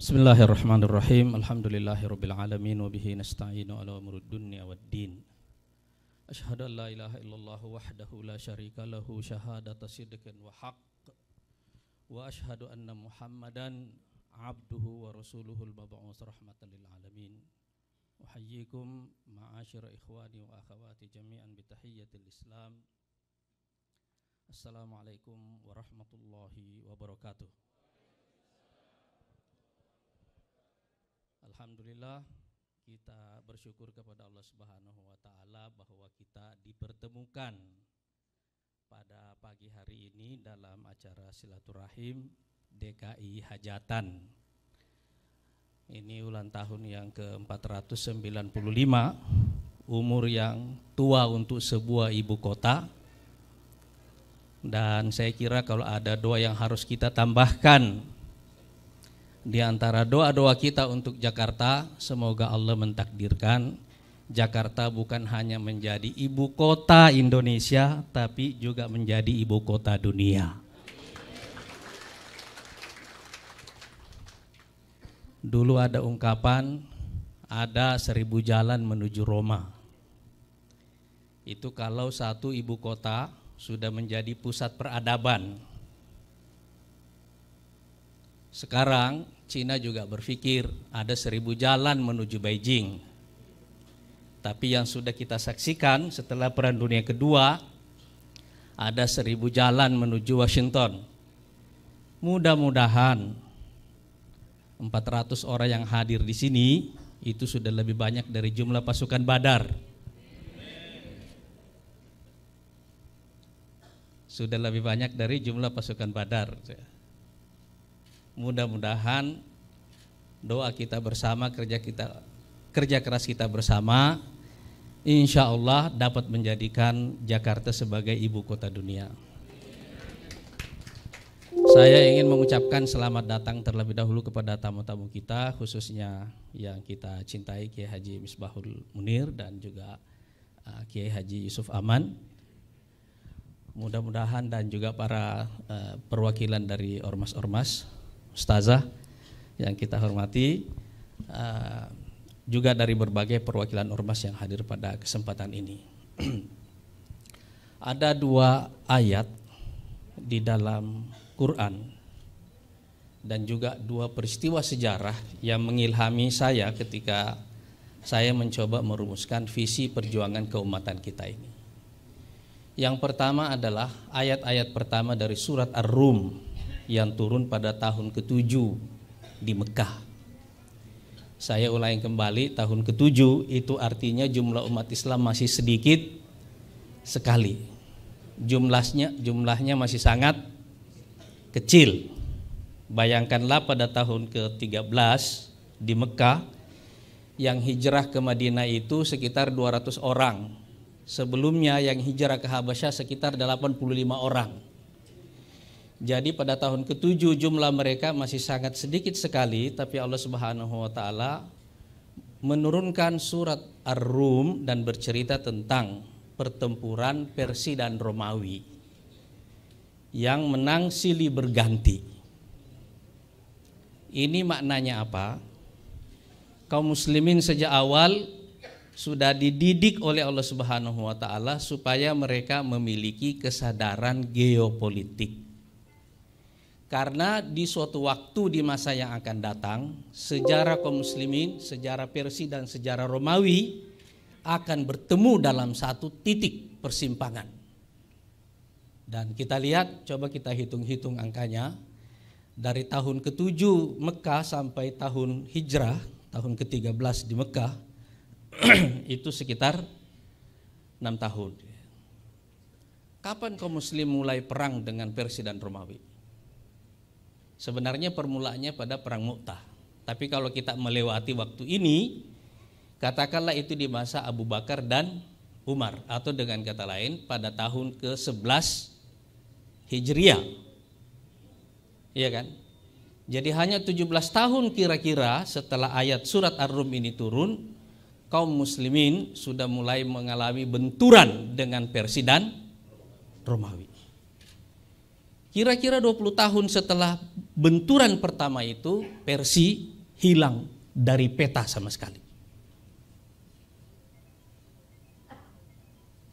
Bismillahirrahmanirrahim. Alhamdulillahirabbil alamin wa bihi nasta'inu ala umurid dunya waddin. Asyhadu an la ilaha illallah wahdahu la syarika lahu syahadata sidqin wa haqq. Wa asyhadu anna Muhammadan abduhu wa rasuluhul mab'uts rahmatan lil alamin. Uhayyikum ma'asyira ikhwani wa akhawati jami'an bi tahiyyatil Islam. Assalamualaikum warahmatullahi wabarakatuh. Alhamdulillah, kita bersyukur kepada Allah Subhanahu wa taala bahwa kita dipertemukan pada pagi hari ini dalam acara silaturahim DKI Hajatan. Ini ulang tahun yang ke-495, umur yang tua untuk sebuah ibu kota. Dan saya kira kalau ada doa yang harus kita tambahkan di antara doa-doa kita untuk Jakarta, semoga Allah mentakdirkan Jakarta bukan hanya menjadi ibu kota Indonesia, tapi juga menjadi ibu kota dunia. Dulu ada ungkapan, ada 1000 jalan menuju Roma. Itu kalau satu ibu kota sudah menjadi pusat peradaban. Sekarang Cina juga berpikir ada 1000 jalan menuju Beijing. Tapi yang sudah kita saksikan setelah Perang Dunia Kedua, ada 1000 jalan menuju Washington. Mudah-mudahan 400 orang yang hadir di sini itu sudah lebih banyak dari jumlah pasukan Badar. Sudah lebih banyak dari jumlah pasukan Badar. Mudah-mudahan doa kita bersama, kerja keras kita bersama, insya Allah dapat menjadikan Jakarta sebagai ibu kota dunia. Saya ingin mengucapkan selamat datang terlebih dahulu kepada tamu-tamu kita, khususnya yang kita cintai, Kiai Haji Misbahul Munir dan juga Kiai Haji Yusuf Aman. Mudah-mudahan dan juga para perwakilan dari ormas-ormas, Ustazah yang kita hormati, juga dari berbagai perwakilan ormas yang hadir pada kesempatan ini. Ada 2 ayat di dalam Quran dan juga 2 peristiwa sejarah yang mengilhami saya ketika saya mencoba merumuskan visi perjuangan keumatan kita ini. Yang pertama adalah ayat-ayat pertama dari surat Ar-Rum yang turun pada tahun ke-7 di Mekah. Saya ulangi kembali, tahun ke-7 itu artinya jumlah umat Islam masih sedikit sekali. Jumlahnya masih sangat kecil. Bayangkanlah pada tahun ke-13 di Mekah yang hijrah ke Madinah itu sekitar 200 orang. Sebelumnya yang hijrah ke Habasyah sekitar 85 orang. Jadi pada tahun ke-7 jumlah mereka masih sangat sedikit sekali, tapi Allah Subhanahu wa taala menurunkan surat Ar-Rum dan bercerita tentang pertempuran Persia dan Romawi yang menang silih berganti. Ini maknanya apa? Kaum muslimin sejak awal sudah dididik oleh Allah Subhanahu wa taala supaya mereka memiliki kesadaran geopolitik. Karena di suatu waktu di masa yang akan datang, sejarah kaum muslimin, sejarah Persia dan sejarah Romawi akan bertemu dalam satu titik persimpangan. Dan kita lihat, coba kita hitung-hitung angkanya. Dari tahun ke-7 Mekah sampai tahun hijrah, tahun ke-13 di Mekah, itu sekitar 6 tahun. Kapan kaum muslim mulai perang dengan Persia dan Romawi? Sebenarnya permulaannya pada perang Mu'tah. Tapi kalau kita melewati waktu ini, katakanlah itu di masa Abu Bakar dan Umar, atau dengan kata lain pada tahun ke-11 Hijriah. Iya kan? Jadi hanya 17 tahun kira-kira setelah ayat surat Ar-Rum ini turun, kaum muslimin sudah mulai mengalami benturan dengan Persia dan Romawi. Kira-kira 20 tahun setelah benturan pertama itu, Persia hilang dari peta sama sekali.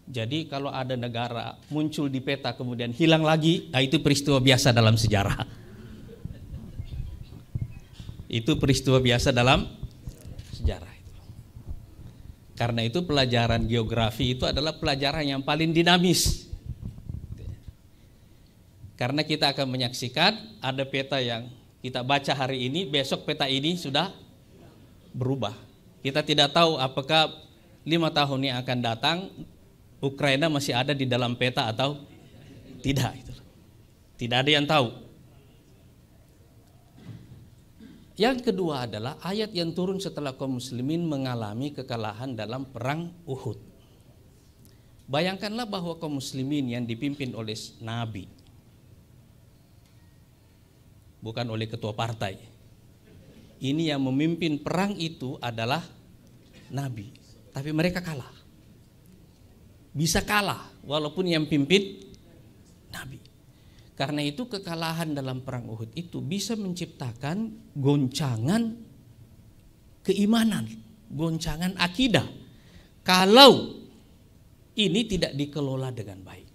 Jadi kalau ada negara muncul di peta kemudian hilang lagi, nah itu peristiwa biasa dalam sejarah. Itu peristiwa biasa dalam sejarah. Karena itu pelajaran geografi itu adalah pelajaran yang paling dinamis. Karena kita akan menyaksikan ada peta yang kita baca hari ini, besok peta ini sudah berubah. Kita tidak tahu apakah 5 tahun yang akan datang Ukraina masih ada di dalam peta atau tidak. Tidak ada yang tahu. Yang kedua adalah ayat yang turun setelah kaum muslimin mengalami kekalahan dalam perang Uhud. Bayangkanlah bahwa kaum muslimin yang dipimpin oleh Nabi, bukan oleh ketua partai. Ini yang memimpin perang itu adalah Nabi. Tapi mereka kalah. Bisa kalah walaupun yang pimpin Nabi. Karena itu kekalahan dalam perang Uhud itu bisa menciptakan goncangan keimanan, goncangan akidah. Kalau ini tidak dikelola dengan baik.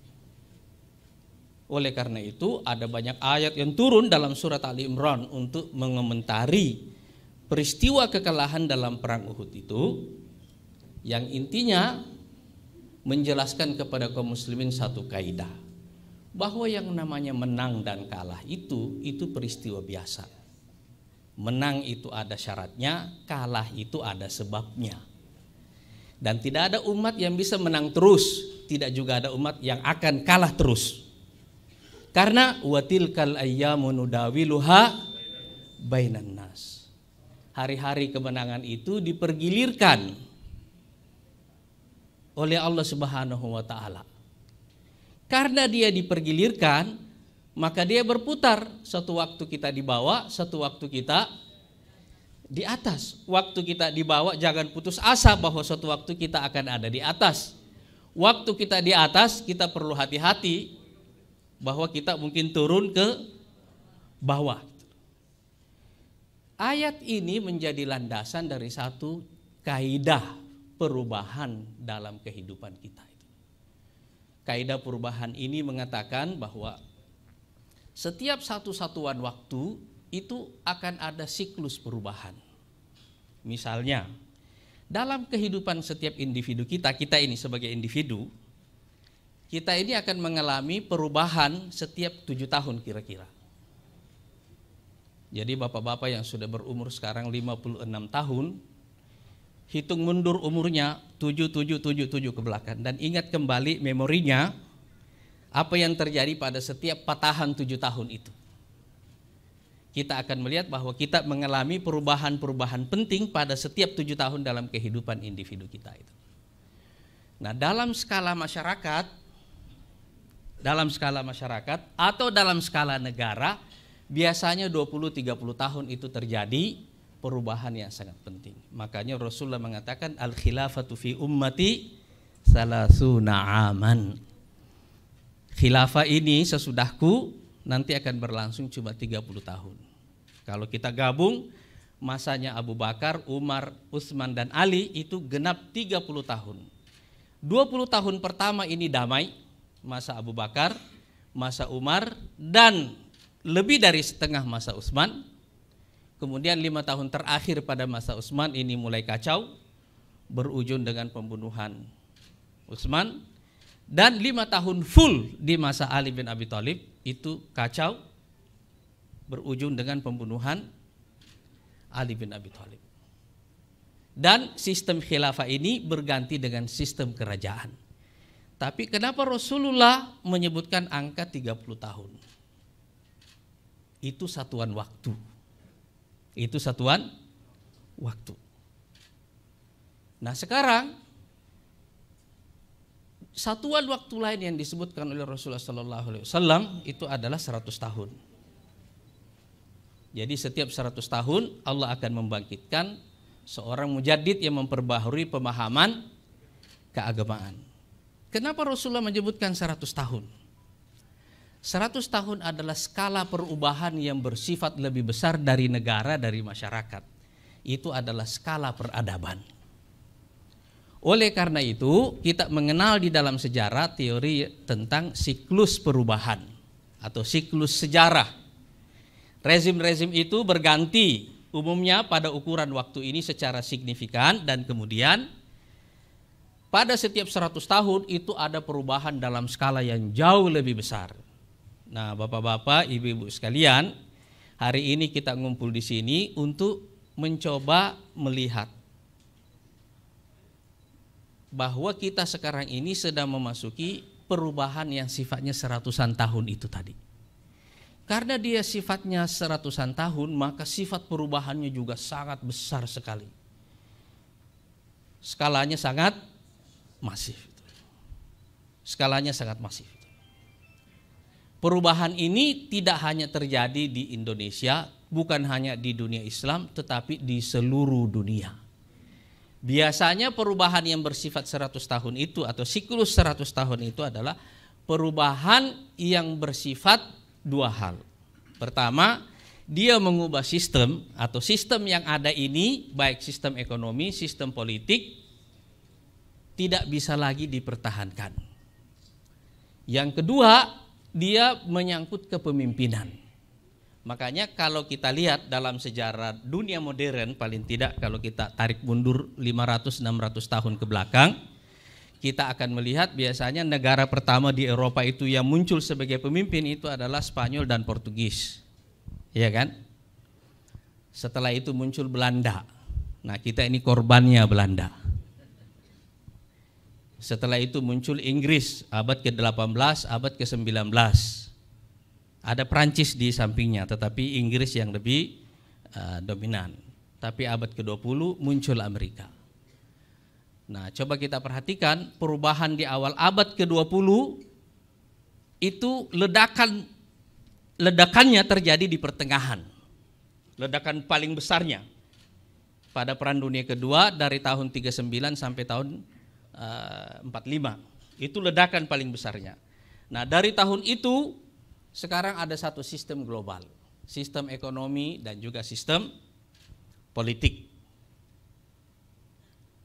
Oleh karena itu ada banyak ayat yang turun dalam surat Ali Imran untuk mengomentari peristiwa kekalahan dalam perang Uhud itu, yang intinya menjelaskan kepada kaum muslimin satu kaidah, bahwa yang namanya menang dan kalah itu peristiwa biasa. Menang itu ada syaratnya, kalah itu ada sebabnya. Dan tidak ada umat yang bisa menang terus, tidak juga ada umat yang akan kalah terus. Karena watilkal ayyamu nudawiluha bainan nas. Hari-hari kemenangan itu dipergilirkan oleh Allah Subhanahu wa taala. Karena dia dipergilirkan, maka dia berputar. Satu waktu kita di bawah, satu waktu kita di atas. Waktu kita di bawah jangan putus asa bahwa suatu waktu kita akan ada di atas. Waktu kita di atas kita perlu hati-hati bahwa kita mungkin turun ke bawah. Ayat ini menjadi landasan dari satu kaidah perubahan dalam kehidupan kita. Kaidah perubahan ini mengatakan bahwa setiap satu satuan waktu itu akan ada siklus perubahan. Misalnya, dalam kehidupan setiap individu kita ini sebagai individu, kita ini akan mengalami perubahan setiap 7 tahun kira-kira. Jadi bapak-bapak yang sudah berumur sekarang 56 tahun, hitung mundur umurnya 7777 ke belakang. Dan ingat kembali memorinya, apa yang terjadi pada setiap patahan 7 tahun itu. Kita akan melihat bahwa kita mengalami perubahan-perubahan penting pada setiap 7 tahun dalam kehidupan individu kita itu. Nah, dalam skala masyarakat atau dalam skala negara, biasanya 20-30 tahun itu terjadi perubahan yang sangat penting. Makanya Rasulullah mengatakan al-khilafatu fi ummati salasuna aman. Khilafah ini sesudahku nanti akan berlangsung cuma 30 tahun. Kalau kita gabung masanya Abu Bakar, Umar, Utsman dan Ali itu genap 30 tahun. 20 tahun pertama ini damai, masa Abu Bakar, masa Umar, dan lebih dari setengah masa Utsman. Kemudian 5 tahun terakhir pada masa Utsman ini mulai kacau, berujung dengan pembunuhan Utsman. Dan 5 tahun full di masa Ali bin Abi Thalib itu kacau, berujung dengan pembunuhan Ali bin Abi Thalib. Dan sistem khilafah ini berganti dengan sistem kerajaan. Tapi kenapa Rasulullah menyebutkan angka 30 tahun? Itu satuan waktu. Itu satuan waktu. Nah sekarang satuan waktu lain yang disebutkan oleh Rasulullah SAW itu adalah 100 tahun. Jadi setiap 100 tahun Allah akan membangkitkan seorang mujaddid yang memperbaharui pemahaman keagamaan. Kenapa Rasulullah menyebutkan 100 tahun? 100 tahun adalah skala perubahan yang bersifat lebih besar dari negara, dari masyarakat. Itu adalah skala peradaban. Oleh karena itu, kita mengenal di dalam sejarah teori tentang siklus perubahan atau siklus sejarah. Rezim-rezim itu berganti umumnya pada ukuran waktu ini secara signifikan, dan kemudian pada setiap 100 tahun itu ada perubahan dalam skala yang jauh lebih besar. Nah, Bapak-bapak, Ibu-ibu sekalian, hari ini kita ngumpul di sini untuk mencoba melihat bahwa kita sekarang ini sedang memasuki perubahan yang sifatnya 100-an tahun itu tadi. Karena dia sifatnya 100-an tahun, maka sifat perubahannya juga sangat besar sekali. Skalanya sangat masif. Skalanya sangat masif. Perubahan ini tidak hanya terjadi di Indonesia, bukan hanya di dunia Islam, tetapi di seluruh dunia. Biasanya perubahan yang bersifat 100 tahun itu atau siklus 100 tahun itu adalah perubahan yang bersifat dua hal. Pertama, dia mengubah sistem atau sistem yang ada ini, baik sistem ekonomi, sistem politik, tidak bisa lagi dipertahankan. Yang kedua, dia menyangkut kepemimpinan. Makanya kalau kita lihat dalam sejarah dunia modern, paling tidak kalau kita tarik mundur 500-600 tahun ke belakang, kita akan melihat biasanya negara pertama di Eropa itu yang muncul sebagai pemimpin itu adalah Spanyol dan Portugis. Iya kan? Setelah itu muncul Belanda. Nah, kita ini korbannya Belanda. Setelah itu muncul Inggris abad ke-18, abad ke-19. Ada Prancis di sampingnya, tetapi Inggris yang lebih dominan. Tapi abad ke-20 muncul Amerika. Nah, coba kita perhatikan perubahan di awal abad ke-20 itu ledakannya terjadi di pertengahan. Ledakan paling besarnya pada Perang Dunia Kedua dari tahun 39 sampai tahun 45. Itu ledakan paling besarnya. Nah, dari tahun itu sekarang ada satu sistem global, sistem ekonomi dan juga sistem politik.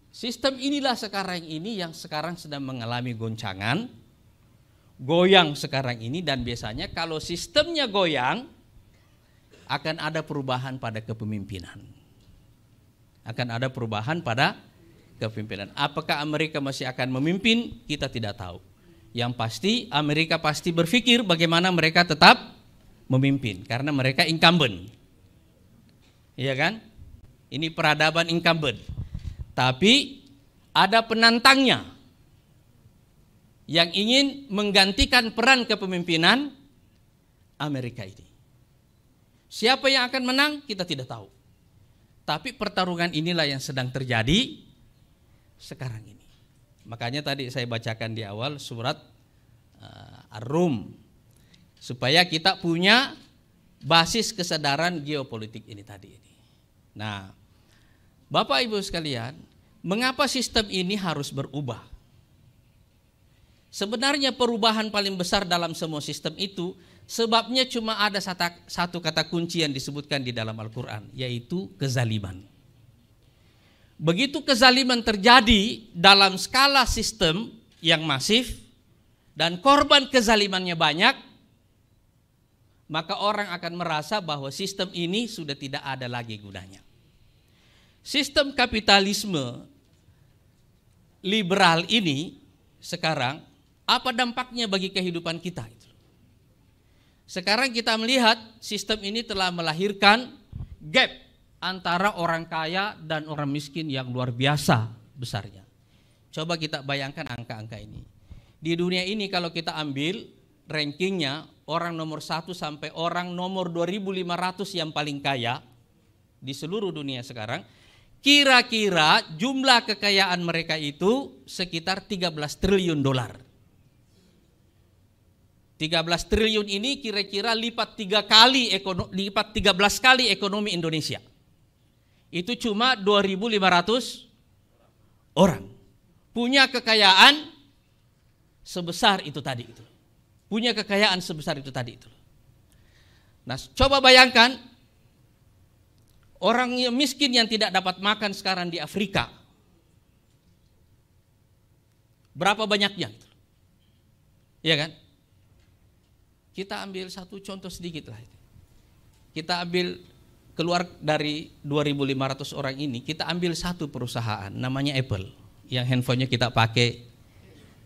Sistem inilah sekarang ini yang sekarang sedang mengalami goncangan, goyang sekarang ini, dan biasanya kalau sistemnya goyang akan ada perubahan pada kepemimpinan. Akan ada perubahan pada kepemimpinan. Apakah Amerika masih akan memimpin? Kita tidak tahu. Yang pasti Amerika pasti berpikir bagaimana mereka tetap memimpin karena mereka incumbent. Iya kan? Ini peradaban incumbent. Tapi ada penantangnya yang ingin menggantikan peran kepemimpinan Amerika ini. Siapa yang akan menang? Kita tidak tahu. Tapi pertarungan inilah yang sedang terjadi sekarang ini. Makanya tadi saya bacakan di awal surat Ar-Rum, supaya kita punya basis kesadaran geopolitik ini tadi. Nah, Bapak Ibu sekalian, mengapa sistem ini harus berubah? Sebenarnya perubahan paling besar dalam semua sistem itu sebabnya cuma ada satu kata kunci yang disebutkan di dalam Al-Quran, yaitu kezaliman. Begitu kezaliman terjadi dalam skala sistem yang masif dan korban kezalimannya banyak, maka orang akan merasa bahwa sistem ini sudah tidak ada lagi gunanya. Sistem kapitalisme liberal ini sekarang apa dampaknya bagi kehidupan kita? Sekarang kita melihat sistem ini telah melahirkan gap antara orang kaya dan orang miskin yang luar biasa besarnya. Coba kita bayangkan angka-angka ini. Di dunia ini kalau kita ambil rankingnya orang nomor 1 sampai orang nomor 2.500 yang paling kaya di seluruh dunia sekarang, kira-kira jumlah kekayaan mereka itu sekitar 13 triliun dolar. 13 triliun ini kira-kira lipat 13 kali ekonomi Indonesia. Itu cuma 2.500 orang punya kekayaan sebesar itu tadi. punya kekayaan sebesar itu tadi itu. Nah, coba bayangkan orang yang miskin yang tidak dapat makan sekarang di Afrika. Berapa banyaknya? Iya kan? Kita ambil satu contoh sedikit lah. Kita ambil keluar dari 2.500 orang ini, kita ambil satu perusahaan namanya Apple yang handphonenya kita pakai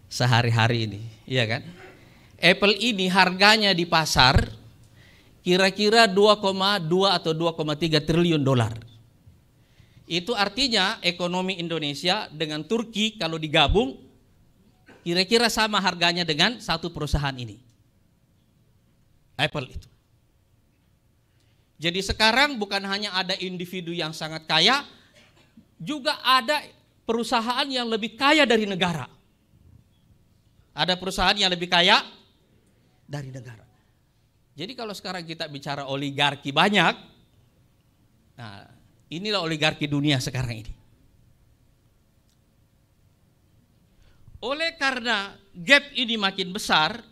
sehari-hari ini, iya kan? Apple ini harganya di pasar kira-kira 2,2 atau 2,3 triliun dolar. Itu artinya ekonomi Indonesia dengan Turki kalau digabung kira-kira sama harganya dengan satu perusahaan ini. Apple itu. Jadi sekarang bukan hanya ada individu yang sangat kaya, juga ada perusahaan yang lebih kaya dari negara. Ada perusahaan yang lebih kaya dari negara. Jadi kalau sekarang kita bicara oligarki banyak, nah inilah oligarki dunia sekarang ini. Oleh karena gap ini makin besar,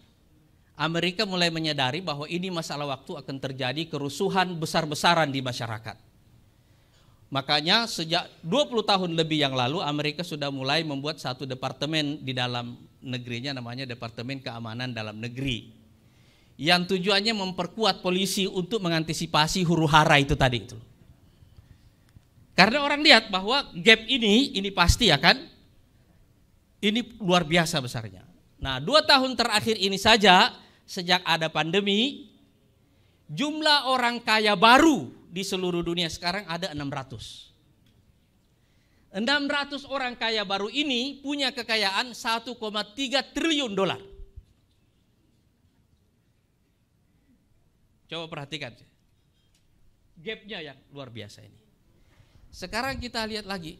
Amerika mulai menyadari bahwa ini masalah waktu akan terjadi kerusuhan besar-besaran di masyarakat. Makanya sejak 20 tahun lebih yang lalu Amerika sudah mulai membuat satu departemen di dalam negerinya namanya Departemen Keamanan Dalam Negeri. Yang tujuannya memperkuat polisi untuk mengantisipasi huru-hara itu tadi itu. Karena orang lihat bahwa gap ini pasti akan, ini luar biasa besarnya. Nah 2 tahun terakhir ini saja, sejak ada pandemi, jumlah orang kaya baru di seluruh dunia sekarang ada 600. 600 orang kaya baru ini punya kekayaan 1,3 triliun dolar. Coba perhatikan. Gapnya yang luar biasa ini. Sekarang kita lihat lagi.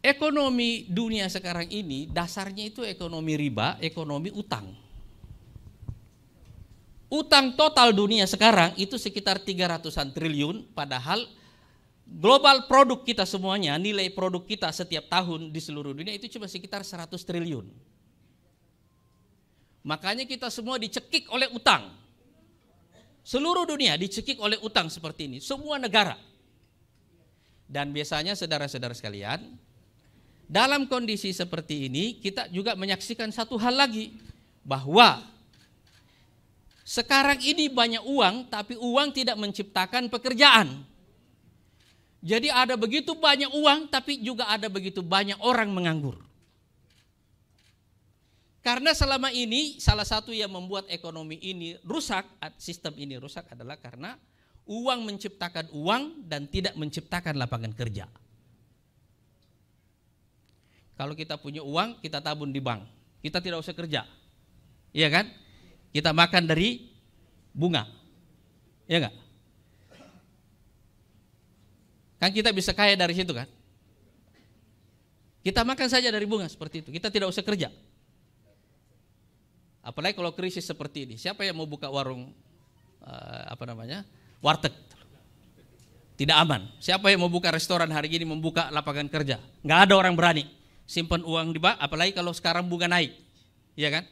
Ekonomi dunia sekarang ini dasarnya itu ekonomi riba, ekonomi utang. Utang total dunia sekarang itu sekitar 300-an triliun, padahal global produk kita semuanya, nilai produk kita setiap tahun di seluruh dunia itu cuma sekitar 100 triliun. Makanya kita semua dicekik oleh utang. Seluruh dunia dicekik oleh utang seperti ini, semua negara. Dan biasanya saudara-saudara sekalian, dalam kondisi seperti ini kita juga menyaksikan satu hal lagi, bahwa sekarang ini banyak uang tapi uang tidak menciptakan pekerjaan. Jadi ada begitu banyak uang tapi juga ada begitu banyak orang menganggur. Karena selama ini salah satu yang membuat ekonomi ini rusak, sistem ini rusak adalah karena uang menciptakan uang dan tidak menciptakan lapangan kerja. Kalau kita punya uang, kita tabung di bank. Kita tidak usah kerja. Iya kan? Kita makan dari bunga. Iya enggak? Kan kita bisa kaya dari situ kan? Kita makan saja dari bunga seperti itu. Kita tidak usah kerja. Apalagi kalau krisis seperti ini. Siapa yang mau buka warung warteg? Tidak aman. Siapa yang mau buka restoran hari ini, membuka lapangan kerja? Enggak ada orang berani. Simpan uang di bank, apalagi kalau sekarang bunga naik, ya kan?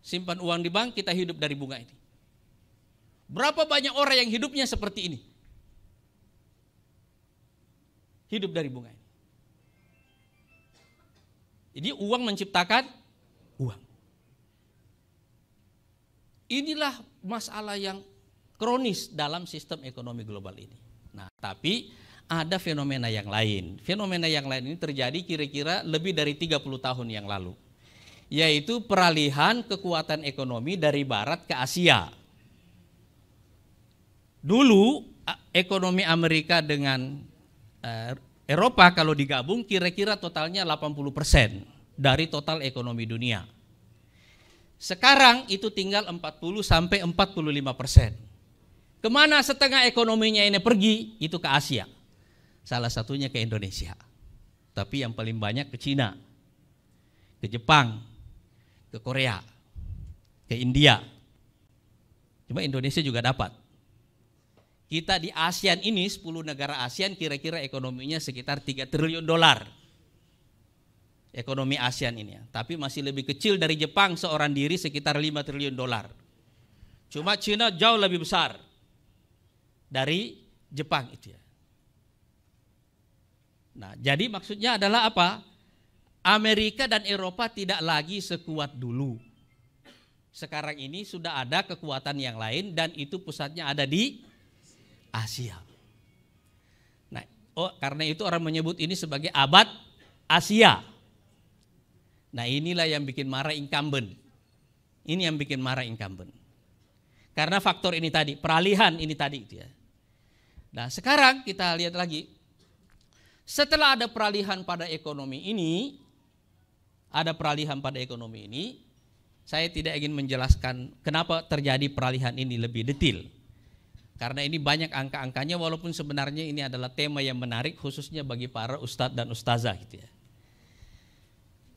Simpan uang di bank, kita hidup dari bunga ini. Berapa banyak orang yang hidupnya seperti ini? Hidup dari bunga ini. Jadi uang menciptakan uang. Inilah masalah yang kronis dalam sistem ekonomi global ini. Nah, tapi ada fenomena yang lain. Fenomena yang lain ini terjadi kira-kira lebih dari 30 tahun yang lalu. Yaitu peralihan kekuatan ekonomi dari barat ke Asia. Dulu ekonomi Amerika dengan Eropa kalau digabung kira-kira totalnya 80% dari total ekonomi dunia. Sekarang itu tinggal 40-45%. Kemana setengah ekonominya ini pergi? Itu ke Asia. Salah satunya ke Indonesia. Tapi yang paling banyak ke Cina, ke Jepang, ke Korea, ke India. Cuma Indonesia juga dapat. Kita di ASEAN ini, 10 negara ASEAN kira-kira ekonominya sekitar 3 triliun dolar. ekonomi ASEAN ini ya. Tapi masih lebih kecil dari Jepang seorang diri sekitar 5 triliun dolar. Cuma Cina jauh lebih besar dari Jepang itu ya. Nah, jadi maksudnya adalah apa? Amerika dan Eropa tidak lagi sekuat dulu. Sekarang ini sudah ada kekuatan yang lain dan itu pusatnya ada di Asia. Nah, karena itu orang menyebut ini sebagai abad Asia. Nah, inilah yang bikin marah incumbent. Ini yang bikin marah incumbent. Karena faktor ini tadi, peralihan ini tadi itu ya. Nah, sekarang kita lihat lagi. Setelah ada peralihan pada ekonomi ini, saya tidak ingin menjelaskan kenapa terjadi peralihan ini lebih detail. Karena ini banyak angka-angkanya walaupun sebenarnya ini adalah tema yang menarik khususnya bagi para ustadz dan ustazah gitu ya.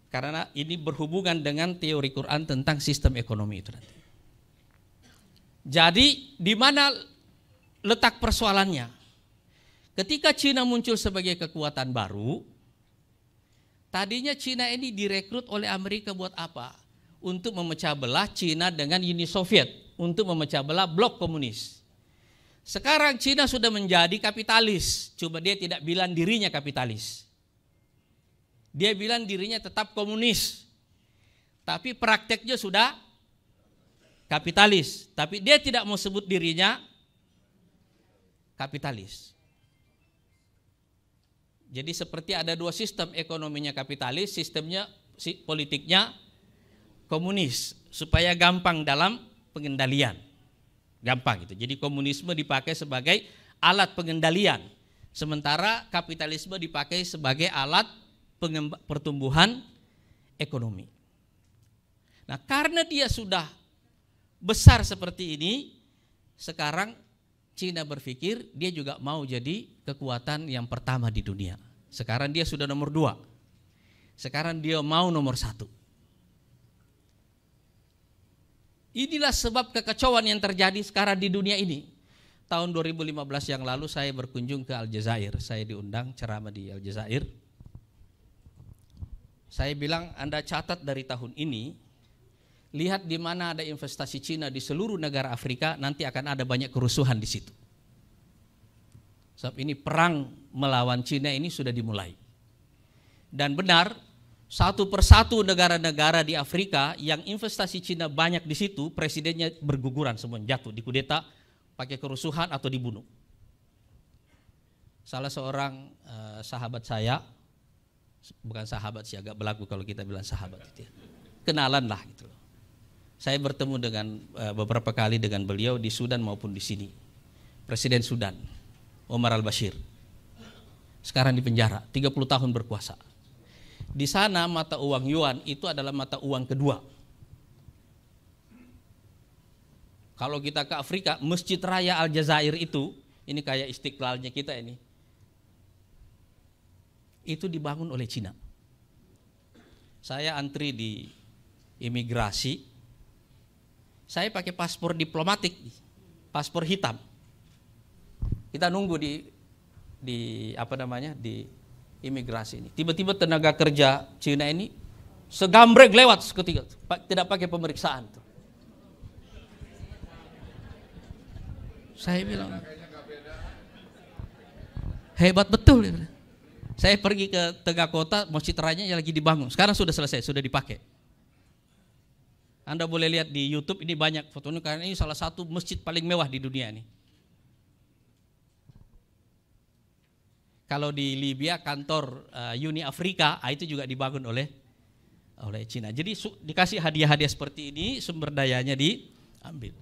Karena ini berhubungan dengan teori Quran tentang sistem ekonomi itu nanti. Jadi di mana letak persoalannya? Ketika Cina muncul sebagai kekuatan baru, tadinya Cina ini direkrut oleh Amerika buat apa? Untuk memecah belah Cina dengan Uni Soviet, untuk memecah belah blok komunis. Sekarang Cina sudah menjadi kapitalis, cuma dia tidak bilang dirinya kapitalis. Dia bilang dirinya tetap komunis, tapi prakteknya sudah kapitalis. Tapi dia tidak mau sebut dirinya kapitalis. Jadi seperti ada dua sistem, ekonominya kapitalis, sistemnya politiknya komunis, supaya gampang dalam pengendalian. Gampang gitu. Jadi komunisme dipakai sebagai alat pengendalian, sementara kapitalisme dipakai sebagai alat pertumbuhan ekonomi. Nah, karena dia sudah besar seperti ini, sekarang Cina berpikir dia juga mau jadi kekuatan yang pertama di dunia. Sekarang dia sudah nomor 2. Sekarang dia mau nomor 1. Inilah sebab kekacauan yang terjadi sekarang di dunia ini. Tahun 2015 yang lalu saya berkunjung ke Aljazair. Saya diundang ceramah di Aljazair. Saya bilang, Anda catat dari tahun ini, lihat di mana ada investasi Cina di seluruh negara Afrika, nanti akan ada banyak kerusuhan di situ. Sebab ini perang melawan Cina ini sudah dimulai. Dan benar, satu persatu negara-negara di Afrika yang investasi Cina banyak di situ, presidennya berguguran semua, jatuh, dikudeta, pakai kerusuhan atau dibunuh. Salah seorang sahabat saya, bukan sahabat sih, agak berlaku kalau kita bilang sahabat itu ya. Kenalan lah gitu loh. Saya bertemu dengan beberapa kali dengan beliau di Sudan maupun di sini. Presiden Sudan, Omar al-Bashir. Sekarang di penjara, 30 tahun berkuasa. Di sana mata uang yuan itu adalah mata uang kedua. Kalau kita ke Afrika, Masjid Raya Aljazair itu, ini kayak Istiqlalnya kita ini, itu dibangun oleh Cina. Saya antri di imigrasi, saya pakai paspor diplomatik, paspor hitam. Kita nunggu di imigrasi ini. Tiba-tiba tenaga kerja Cina ini segambreng lewat seketika, tidak pakai pemeriksaan. Saya bilang, hebat betul. Saya pergi ke tengah kota, masjid rayanya lagi dibangun. Sekarang sudah selesai, sudah dipakai. Anda boleh lihat di YouTube, ini banyak fotonya karena ini salah satu masjid paling mewah di dunia ini. Kalau di Libya kantor Uni Afrika itu juga dibangun oleh Cina. Jadi dikasih hadiah-hadiah seperti ini, sumber dayanya diambil.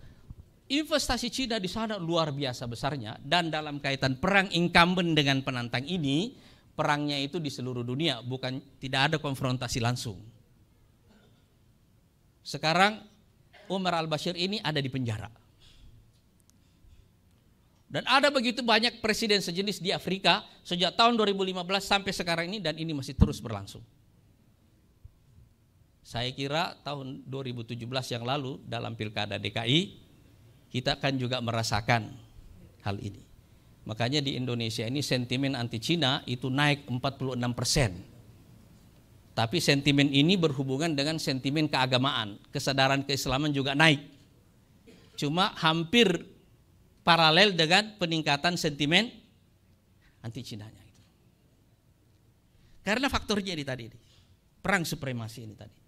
Investasi Cina di sana luar biasa besarnya, dan dalam kaitan perang incumbent dengan penantang ini, perangnya itu di seluruh dunia, bukan, tidak ada konfrontasi langsung. Sekarang Omar al-Bashir ini ada di penjara. Dan ada begitu banyak presiden sejenis di Afrika sejak tahun 2015 sampai sekarang ini, dan ini masih terus berlangsung. Saya kira tahun 2017 yang lalu dalam Pilkada DKI kita akan juga merasakan hal ini. Makanya di Indonesia ini sentimen anti Cina itu naik 46%. Tapi sentimen ini berhubungan dengan sentimen keagamaan. Kesadaran keislaman juga naik. Cuma hampir paralel dengan peningkatan sentimen anti Cinanya itu. Karena faktornya ini tadi, perang supremasi ini tadi.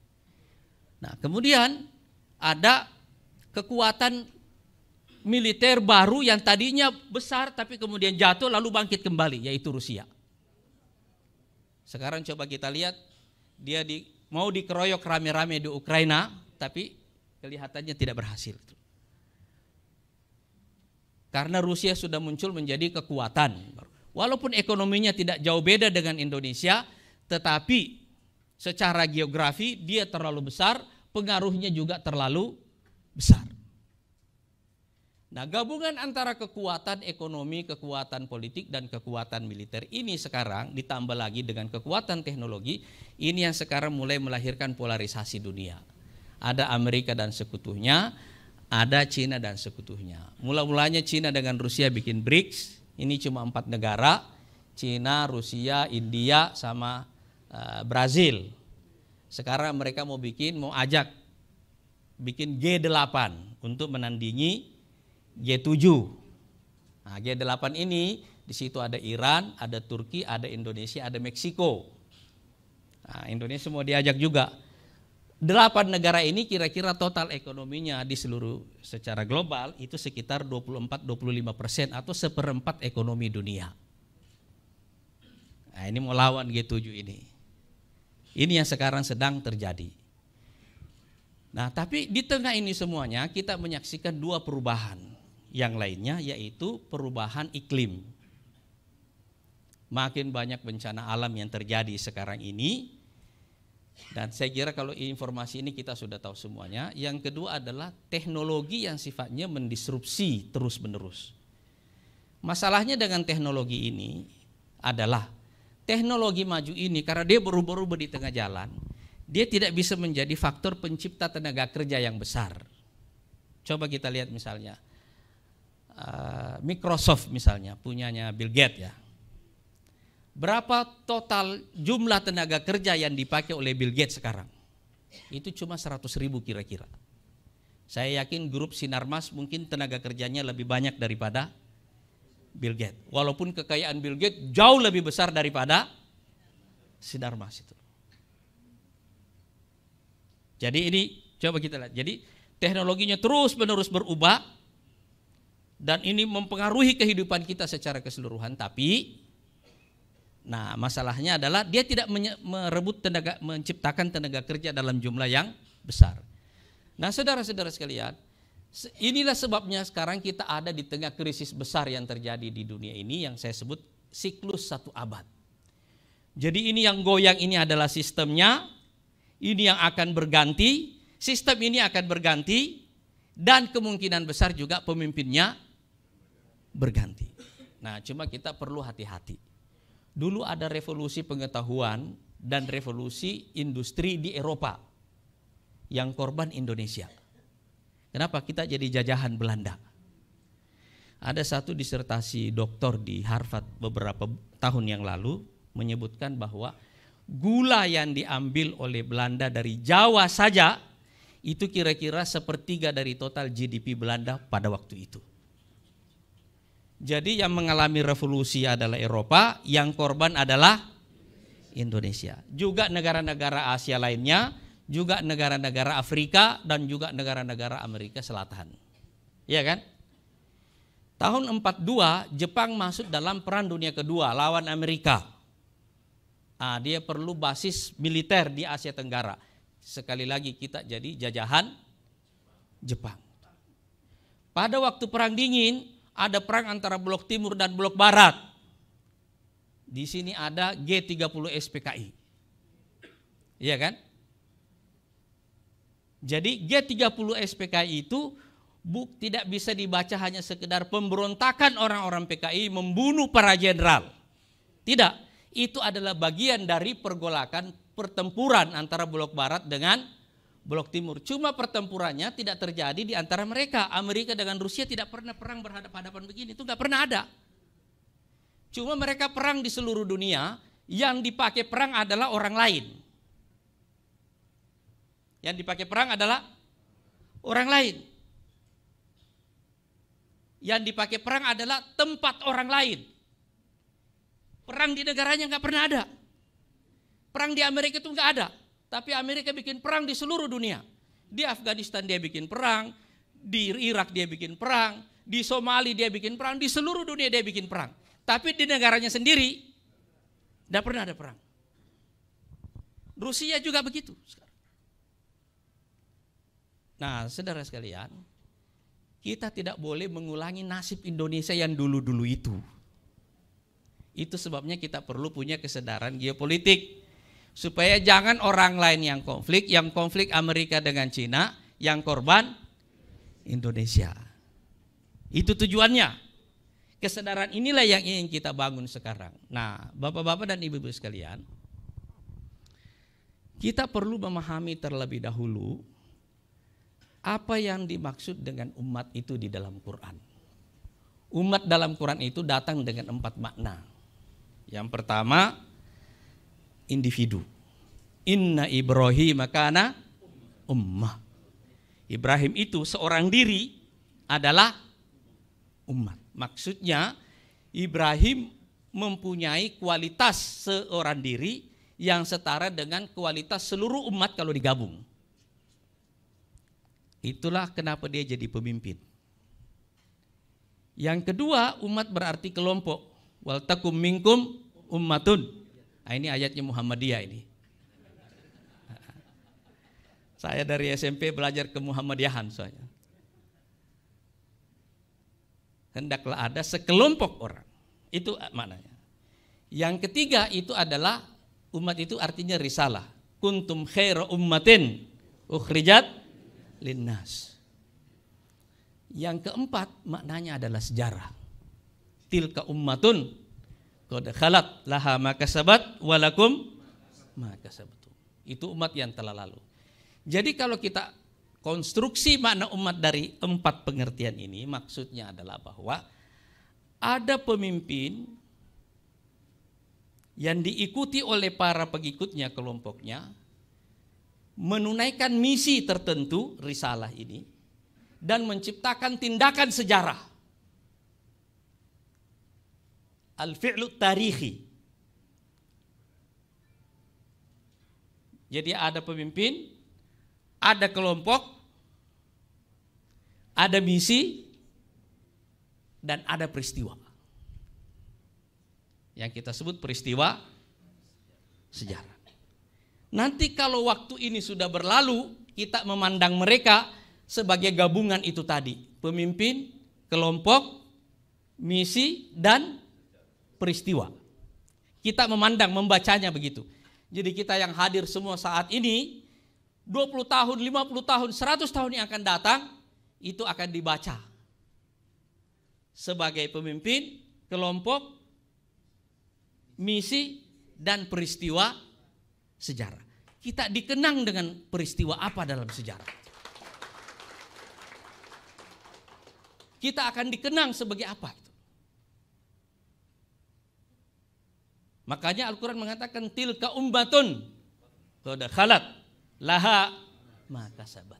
Nah, kemudian ada kekuatan militer baru yang tadinya besar tapi kemudian jatuh lalu bangkit kembali, yaitu Rusia. Sekarang coba kita lihat, dia mau dikeroyok rame-rame di Ukraina, tapi kelihatannya tidak berhasil. Karena Rusia sudah muncul menjadi kekuatan. Walaupun ekonominya tidak jauh beda dengan Indonesia, tetapi secara geografi dia terlalu besar, pengaruhnya juga terlalu besar. Nah, gabungan antara kekuatan ekonomi, kekuatan politik, dan kekuatan militer ini sekarang ditambah lagi dengan kekuatan teknologi, ini yang sekarang mulai melahirkan polarisasi dunia. Ada Amerika dan sekutunya, ada Cina dan sekutunya. Mula-mulanya Cina dengan Rusia bikin BRICS, ini cuma 4 negara, Cina, Rusia, India, sama Brazil. Sekarang mereka mau ajak bikin G8 untuk menandingi G7. Nah, G8 ini di situ ada Iran, ada Turki, ada Indonesia, ada Meksiko. Nah, Indonesia mau diajak juga. 8 negara ini kira-kira total ekonominya di seluruh secara global itu sekitar 24-25% atau 1/4 ekonomi dunia. Nah, ini mau lawan G7 ini. Ini yang sekarang sedang terjadi. Nah, tapi di tengah ini semuanya kita menyaksikan 2 perubahan. Yang lainnya yaitu perubahan iklim. Makin banyak bencana alam yang terjadi sekarang ini. Dan saya kira kalau informasi ini kita sudah tahu semuanya. Yang kedua adalah teknologi yang sifatnya mendisrupsi terus-menerus. Masalahnya dengan teknologi ini adalah teknologi maju ini karena dia berubah-ubah di tengah jalan, dia tidak bisa menjadi faktor pencipta tenaga kerja yang besar. Coba kita lihat misalnya Microsoft misalnya, punyanya Bill Gates ya. Berapa total jumlah tenaga kerja yang dipakai oleh Bill Gates sekarang? Itu cuma 100.000 kira-kira. Saya yakin grup Sinarmas mungkin tenaga kerjanya lebih banyak daripada Bill Gates. Walaupun kekayaan Bill Gates jauh lebih besar daripada Sinarmas itu. Jadi ini coba kita lihat. Jadi teknologinya terus-menerus berubah dan ini mempengaruhi kehidupan kita secara keseluruhan. Tapi nah, masalahnya adalah dia tidak menciptakan tenaga kerja dalam jumlah yang besar. Nah, saudara-saudara sekalian, inilah sebabnya sekarang kita ada di tengah krisis besar yang terjadi di dunia ini yang saya sebut siklus 1 abad. Jadi ini yang goyang ini adalah sistemnya, ini yang akan berganti, sistem ini akan berganti dan kemungkinan besar juga pemimpinnya berganti. Nah, cuma kita perlu hati-hati. Dulu ada revolusi pengetahuan dan revolusi industri di Eropa yang korban Indonesia. Kenapa? Kita jadi jajahan Belanda. Ada satu disertasi doktor di Harvard beberapa tahun yang lalu menyebutkan bahwa gula yang diambil oleh Belanda dari Jawa saja itu kira-kira 1/3 dari total GDP Belanda pada waktu itu. Jadi yang mengalami revolusi adalah Eropa, yang korban adalah Indonesia. Juga negara-negara Asia lainnya, juga negara-negara Afrika dan juga negara-negara Amerika Selatan. Iya kan? Tahun 42 Jepang masuk dalam Perang Dunia Kedua lawan Amerika. Nah, dia perlu basis militer di Asia Tenggara. Sekali lagi kita jadi jajahan Jepang. Pada waktu Perang Dingin ada perang antara blok timur dan blok barat. Di sini ada G30 SPKI. Iya kan? Jadi G30 SPKI itu tidak bisa dibaca hanya sekedar pemberontakan orang-orang PKI membunuh para jenderal. Tidak, itu adalah bagian dari pergolakan pertempuran antara blok barat dengan blok timur. Cuma pertempurannya tidak terjadi di antara mereka. Amerika dengan Rusia tidak pernah perang berhadapan-hadapan begini. Itu nggak pernah ada. Cuma mereka perang di seluruh dunia. Yang dipakai perang adalah orang lain. Yang dipakai perang adalah orang lain. Yang dipakai perang adalah tempat orang lain. Perang di negaranya nggak pernah ada. Perang di Amerika itu nggak ada. Tapi Amerika bikin perang di seluruh dunia. Di Afghanistan dia bikin perang, di Irak dia bikin perang, di Somalia dia bikin perang, di seluruh dunia dia bikin perang. Tapi di negaranya sendiri nggak pernah ada perang. Rusia juga begitu. Nah, saudara sekalian, kita tidak boleh mengulangi nasib Indonesia yang dulu-dulu itu. Itu sebabnya kita perlu punya kesadaran geopolitik. Supaya jangan orang lain yang konflik Amerika dengan Cina, yang korban Indonesia. Itu tujuannya. Kesadaran inilah yang ingin kita bangun sekarang. Nah, bapak-bapak dan ibu-ibu sekalian, kita perlu memahami terlebih dahulu apa yang dimaksud dengan umat itu di dalam Quran. Umat dalam Quran itu datang dengan 4 makna. Yang pertama, individu. Inna Ibrahim kana ummah. Ibrahim itu seorang diri adalah umat. Maksudnya Ibrahim mempunyai kualitas seorang diri yang setara dengan kualitas seluruh umat kalau digabung. Itulah kenapa dia jadi pemimpin. Yang kedua, umat berarti kelompok. Wal takum minkum ummatun. Nah, ini ayatnya Muhammadiyah ini. Saya dari SMP belajar ke Muhammadiyahan soalnya. Hendaklah ada sekelompok orang. Itu maknanya. Yang ketiga itu adalah umat itu artinya risalah. Kuntum khaira ummatin ukhrijat linnas. Yang keempat maknanya adalah sejarah. Tilka ummatun qad khalat laha ma kasabat walakum ma kasabtum. Itu umat yang telah lalu. Jadi kalau kita konstruksi makna umat dari 4 pengertian ini, maksudnya adalah bahwa ada pemimpin yang diikuti oleh para pengikutnya, kelompoknya, menunaikan misi tertentu, risalah ini, dan menciptakan tindakan sejarah. Al-fi'lu tarihi. Jadi ada pemimpin, ada kelompok, ada misi, dan ada peristiwa. Yang kita sebut peristiwa sejarah. Nanti kalau waktu ini sudah berlalu, kita memandang mereka sebagai gabungan itu tadi. Pemimpin, kelompok, misi, dan peristiwa. Kita memandang, membacanya begitu. Jadi kita yang hadir semua saat ini, 20 tahun, 50 tahun, 100 tahun yang akan datang, itu akan dibaca sebagai pemimpin, kelompok, misi, dan peristiwa sejarah. Kita dikenang dengan peristiwa apa dalam sejarah. Kita akan dikenang sebagai apa itu. Makanya Al-Quran mengatakan tilka ummatun qad khalat laha ma kasabat.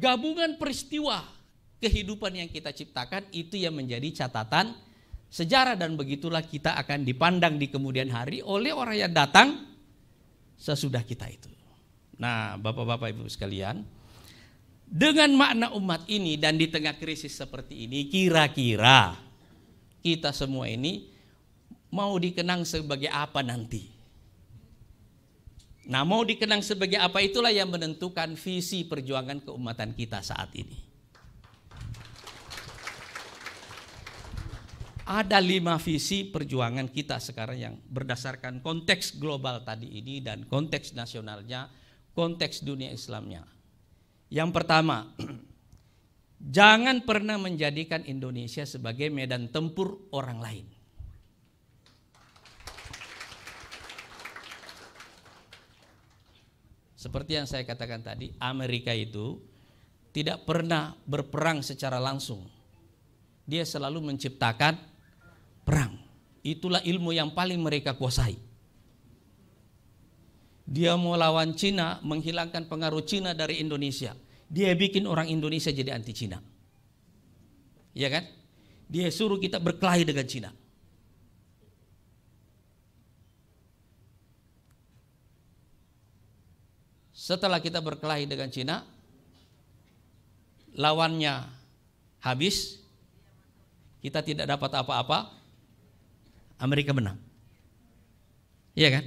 Gabungan peristiwa kehidupan yang kita ciptakan itu yang menjadi catatan sejarah, dan begitulah kita akan dipandang di kemudian hari oleh orang yang datang sesudah kita itu. Nah, Bapak-bapak Ibu sekalian, dengan makna umat ini dan di tengah krisis seperti ini, kira-kira kita semua ini mau dikenang sebagai apa nanti? Nah, mau dikenang sebagai apa itulah yang menentukan visi perjuangan keumatan kita saat ini. Ada 5 visi perjuangan kita sekarang yang berdasarkan konteks global tadi ini dan konteks nasionalnya, konteks dunia Islamnya. Yang pertama, jangan pernah menjadikan Indonesia sebagai medan tempur orang lain. Seperti yang saya katakan tadi, Amerika itu tidak pernah berperang secara langsung. Dia selalu menciptakan perang. Itulah ilmu yang paling mereka kuasai. Dia mau lawan Cina, menghilangkan pengaruh Cina dari Indonesia. Dia bikin orang Indonesia jadi anti Cina. Iya kan? Dia suruh kita berkelahi dengan Cina. Setelah kita berkelahi dengan Cina, lawannya habis, kita tidak dapat apa-apa, Amerika menang. Iya kan?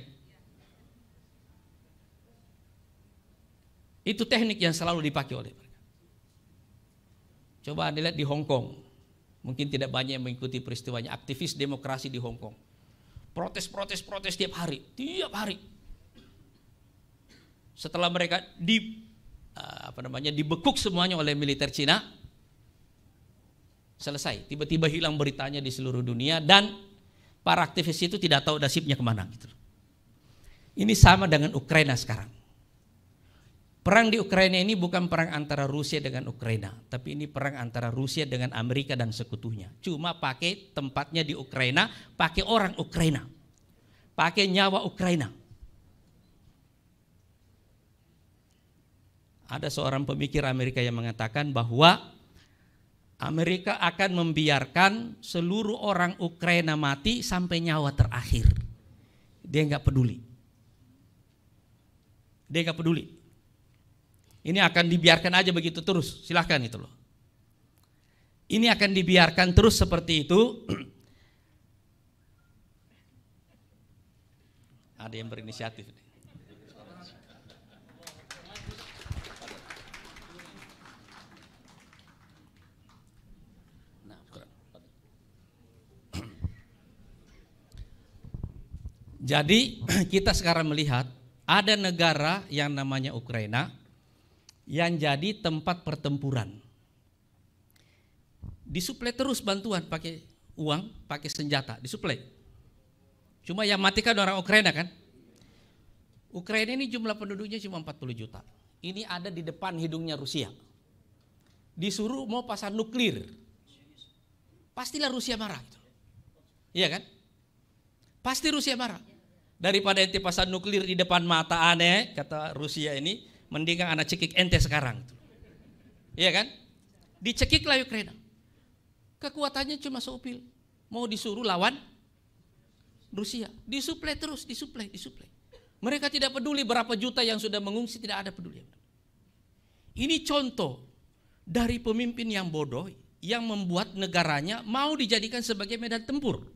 Itu teknik yang selalu dipakai oleh mereka. Coba Anda lihat di Hong Kong. Mungkin tidak banyak yang mengikuti peristiwanya. Aktivis demokrasi di Hong Kong. Protes tiap hari. Setelah mereka dibekuk semuanya oleh militer Cina, selesai. Tiba-tiba hilang beritanya di seluruh dunia dan para aktivis itu tidak tahu nasibnya kemana. Gitu. Ini sama dengan Ukraina sekarang. Perang di Ukraina ini bukan perang antara Rusia dengan Ukraina, tapi ini perang antara Rusia dengan Amerika dan sekutunya. Cuma pakai tempatnya di Ukraina, pakai orang Ukraina, pakai nyawa Ukraina. Ada seorang pemikir Amerika yang mengatakan bahwa Amerika akan membiarkan seluruh orang Ukraina mati sampai nyawa terakhir. Dia nggak peduli. Dia nggak peduli. Ini akan dibiarkan aja begitu terus, silahkan itu loh. Ini akan dibiarkan terus seperti itu. Ada yang berinisiatif. Jadi kita sekarang melihat ada negara yang namanya Ukraina yang jadi tempat pertempuran. Disuplai terus bantuan pakai uang, pakai senjata, disuplai. Cuma yang mati kan orang Ukraina kan. Ukraina ini jumlah penduduknya cuma 40 juta. Ini ada di depan hidungnya Rusia. Disuruh mau pasang nuklir. Pastilah Rusia marah. Iya kan? Pasti Rusia marah. Daripada ente pasang nuklir di depan mata aneh, kata Rusia ini, mendingan anak cekik ente sekarang. Iya kan? Dicekiklah Ukraina. Kekuatannya cuma seupil. Mau disuruh lawan Rusia. Disuplai terus, disuplai. Mereka tidak peduli berapa juta yang sudah mengungsi, tidak ada peduli. Ini contoh dari pemimpin yang bodoh yang membuat negaranya mau dijadikan sebagai medan tempur.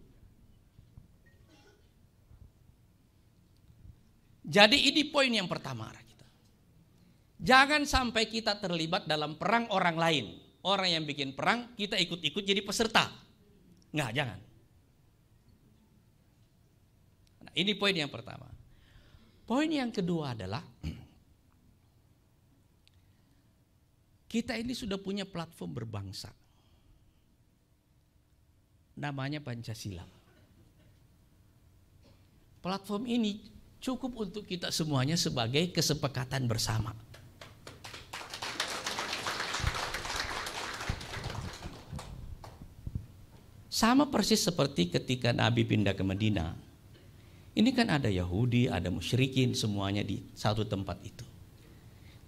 Jadi ini poin yang pertama kita. Jangan sampai kita terlibat dalam perang orang lain. Orang yang bikin perang kita ikut-ikut jadi peserta. Enggak, jangan. Nah, ini poin yang pertama. Poin yang kedua adalah kita ini sudah punya platform berbangsa. Namanya Pancasila. Platform ini cukup untuk kita semuanya sebagai kesepakatan bersama. Sama persis seperti ketika Nabi pindah ke Madinah. Ini kan ada Yahudi, ada musyrikin, semuanya di satu tempat itu.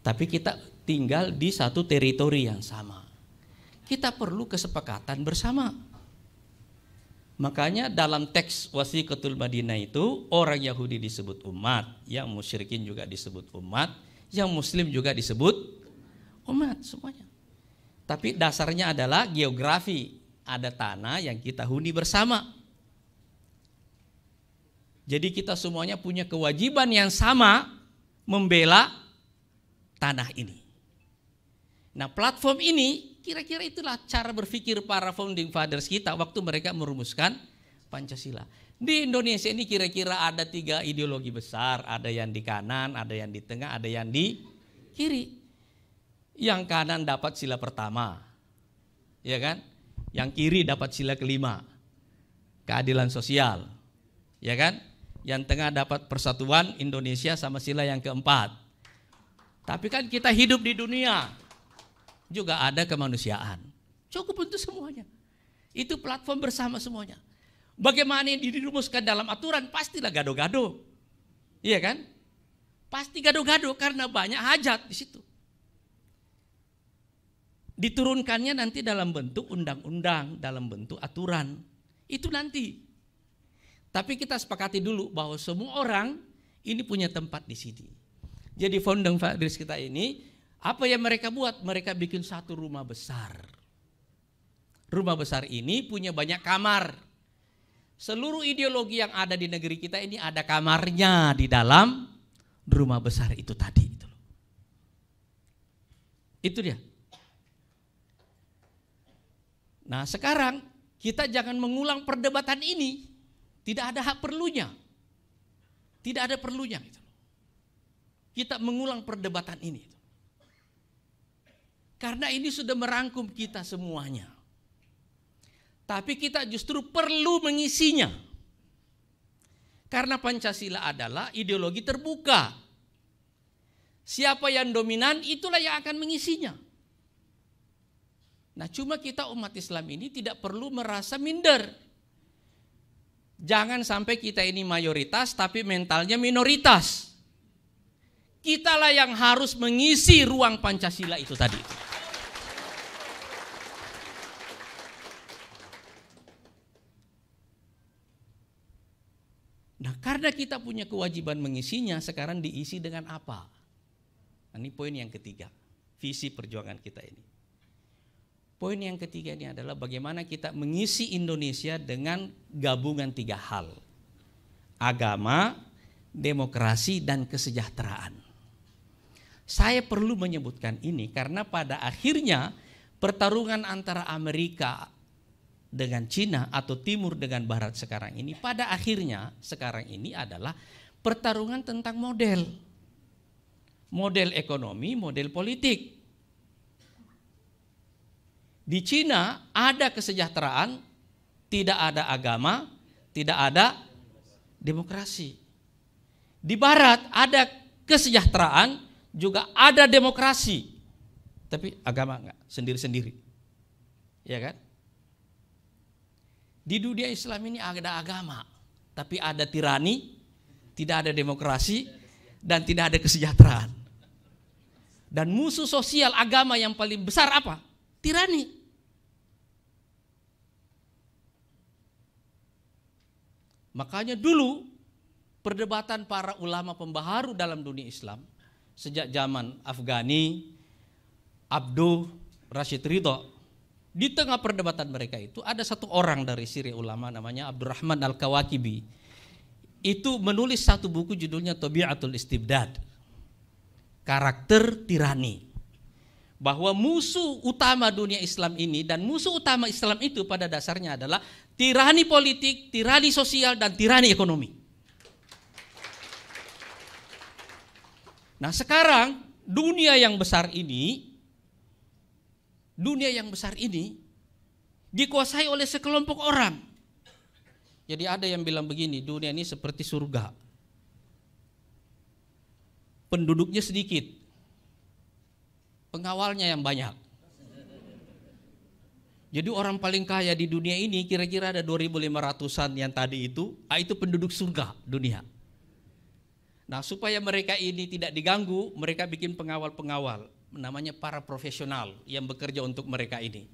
Tapi kita tinggal di satu teritori yang sama. Kita perlu kesepakatan bersama. Makanya dalam teks Wasiqatul Madinah itu orang Yahudi disebut umat, yang musyrikin juga disebut umat, yang muslim juga disebut umat semuanya. Tapi dasarnya adalah geografi, ada tanah yang kita huni bersama. Jadi kita semuanya punya kewajiban yang sama membela tanah ini. Nah, platform ini kira-kira itulah cara berpikir para founding fathers kita waktu mereka merumuskan Pancasila. Di Indonesia ini kira-kira ada 3 ideologi besar. Ada yang di kanan, ada yang di tengah, ada yang di kiri. Yang kanan dapat sila pertama. Ya kan? Yang kiri dapat sila kelima. Keadilan sosial. Ya kan? Yang tengah dapat persatuan Indonesia sama sila yang keempat. Tapi kan kita hidup di dunia. Juga ada kemanusiaan. Cukup untuk semuanya. Itu platform bersama semuanya. Bagaimana yang dirumuskan dalam aturan pastilah gado-gado. Iya kan? Pasti gado-gado karena banyak hajat di situ. Diturunkannya nanti dalam bentuk undang-undang, dalam bentuk aturan. Itu nanti. Tapi kita sepakati dulu bahwa semua orang ini punya tempat di sini. Jadi founding fathers kita ini, apa yang mereka buat? Mereka bikin satu rumah besar. Rumah besar ini punya banyak kamar. Seluruh ideologi yang ada di negeri kita ini ada kamarnya di dalam rumah besar itu tadi. Itu dia. Nah sekarang kita jangan mengulang perdebatan ini. Tidak ada hak perlunya. Tidak ada perlunya. Kita mengulang perdebatan ini. Karena ini sudah merangkum kita semuanya. Tapi kita justru perlu mengisinya. Karena Pancasila adalah ideologi terbuka. Siapa yang dominan itulah yang akan mengisinya. Nah cuma kita umat Islam ini tidak perlu merasa minder. Jangan sampai kita ini mayoritas tapi mentalnya minoritas. Kitalah yang harus mengisi ruang Pancasila itu tadi. Nah karena kita punya kewajiban mengisinya, sekarang diisi dengan apa? Nah, ini poin yang ketiga, visi perjuangan kita ini. Poin yang ketiga ini adalah bagaimana kita mengisi Indonesia dengan gabungan tiga hal. Agama, demokrasi, dan kesejahteraan. Saya perlu menyebutkan ini karena pada akhirnya pertarungan antara Amerika dengan Cina atau Timur dengan Barat sekarang ini, pada akhirnya sekarang ini adalah pertarungan tentang model. Model ekonomi, model politik. Di Cina ada kesejahteraan, tidak ada agama, tidak ada demokrasi. Di Barat ada kesejahteraan, juga ada demokrasi. Tapi agama enggak, sendiri-sendiri. Ya kan? Di dunia Islam ini ada agama, tapi ada tirani, tidak ada demokrasi, dan tidak ada kesejahteraan. Dan musuh sosial agama yang paling besar apa? Tirani. Makanya dulu perdebatan para ulama pembaharu dalam dunia Islam sejak zaman Afghani, Abduh, Rashid Ridho, di tengah perdebatan mereka itu ada satu orang dari Syria ulama namanya Abdurrahman Al-Kawakibi. Itu menulis satu buku judulnya Tabi'atul Istibdad. Karakter tirani. Bahwa musuh utama dunia Islam ini dan musuh utama Islam itu pada dasarnya adalah tirani politik, tirani sosial, dan tirani ekonomi. Nah sekarang dunia yang besar ini dikuasai oleh sekelompok orang. Jadi ada yang bilang begini, dunia ini seperti surga. Penduduknya sedikit, pengawalnya yang banyak. Jadi orang paling kaya di dunia ini kira-kira ada 2.500-an yang tadi itu penduduk surga dunia. Nah supaya mereka ini tidak diganggu, mereka bikin pengawal-pengawal, namanya para profesional yang bekerja untuk mereka ini.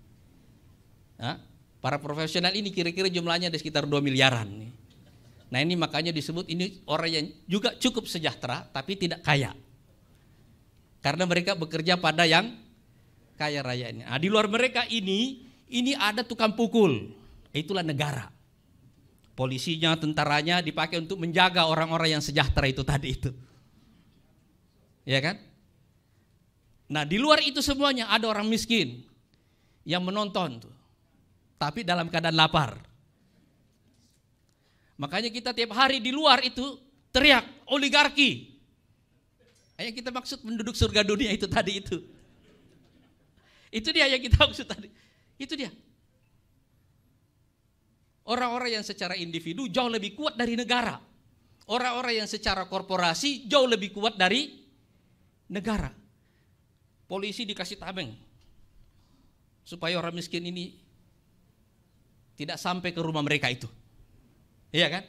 Nah, para profesional ini kira-kira jumlahnya ada sekitar 2 miliaran. Nah ini makanya disebut ini orang yang juga cukup sejahtera tapi tidak kaya. Karena mereka bekerja pada yang kaya raya ini. Nah, di luar mereka ini ada tukang pukul. Itulah negara. Polisinya, tentaranya dipakai untuk menjaga orang-orang yang sejahtera itu tadi itu. Ya kan? Nah, di luar itu semuanya ada orang miskin yang menonton tuh. Tapi dalam keadaan lapar. Makanya kita tiap hari di luar itu teriak oligarki. Yang kita maksud penduduk surga dunia itu tadi itu. Itu dia yang kita maksud tadi. Itu dia. Orang-orang yang secara individu jauh lebih kuat dari negara. Orang-orang yang secara korporasi jauh lebih kuat dari negara. Polisi dikasih tameng supaya orang miskin ini tidak sampai ke rumah mereka itu. Iya kan?